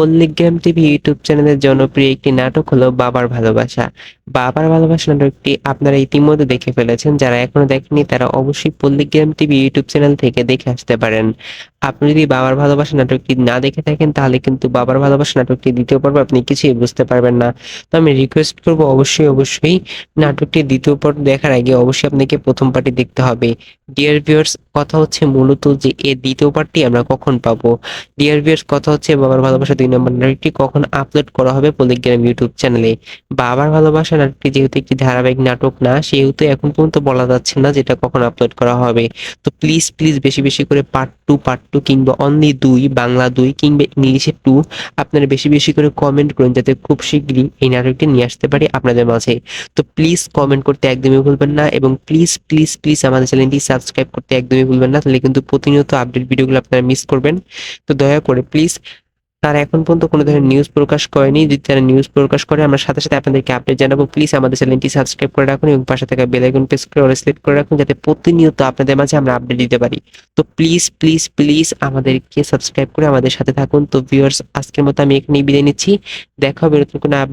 পল্লিগ্রাম TV YouTube চ্যানেলের জনপ্রিয় একটি নাটক হলো বাবার ভালোবাসা। বাবার ভালোবাসা নাটকটি আপনারা ইতিমধ্যে দেখে ফেলেছেন। যারা এখনো দেখেনি তারা অবশ্যই পল্লিগ্রাম টিভি ইউটিউব চ্যানেল থেকে দেখে আসতে পারেন। আপনি যদি বাবার ভালোবাসা নাটকটি না দেখে থাকেন তাহলে কিন্তু বাবার ভালোবাসা নাটকটি দ্বিতীয় পর্ব আপনি কিছুই বুঝতে পারবেন না। তো আমি রিকোয়েস্ট করবো অবশ্যই নাটকটির দ্বিতীয় পর্ব দেখার আগে অবশ্যই আপনাকে প্রথম পার্টটি দেখতে হবে। ডিয়ার ভিউয়ার্স, কথা হচ্ছে মূলত যে এর দ্বিতীয় পার্টটি আমরা কখন পাবো। ডিয়ার ভিউয়ার্স, কথা হচ্ছে বাবার ভালোবাসা 2 নম্বর নাটকটি কখন আপলোড করা হবে পল্লিগ্রাম ইউটিউব চ্যানেলে। বাবার ভালোবাসা নাটকটি যেহেতু একটি ধারাবাহিক নাটক না, সেহেতু এখন পর্যন্ত বলা যাচ্ছে না যেটা কখন আপলোড করা হবে। তো প্লিজ বেশি করে পার্ট টু কিংবা অনলি 2 বাংলা 2 কিংবা ইংলিশে 2 আপনারা বেশি করে কমেন্ট করুন, যাতে খুব শীঘ্রই এই নাটকটি নিয়ে আসতে পারি আপনাদের মাঝে। তো প্লিজ কমেন্ট করতে একদমই ভুলবেন না, এবং প্লিজ আমাদের চ্যানেলটি সাবস্ক্রাইব করতে একদমই ভুলবেন না, তাহলে কিন্তু প্রতিনিয়ত আপডেট ভিডিওগুলো আপনারা মিস করবেন। তো দয়া করে প্লিজ, তারা এখন পর্যন্ত কোনো ধরনের নিউজ প্রকাশ করেনি, যদি তারা নিউজ প্রকাশ করে আমরা সাথে সাথে আপনাদেরকে আপডেট জানাবো। প্লিজ আমাদের চ্যানেলটি সাবস্ক্রাইব করে রাখুন এবং পাশে থাকা বেল আইকন প্রেস করে অল সিলেক্ট করে রাখুন, যাতে প্রতিনিয়ত আপনাদের মাঝে আমরা আপডেট দিতে পারি। তো প্লিজ আমাদেরকে সাবস্ক্রাইব করে আমাদের সাথে থাকুন। তো ভিউয়ার্স, আজকের মতো আমি এখানেই বিদায় নিচ্ছি। দেখা হবে নতুন কোনো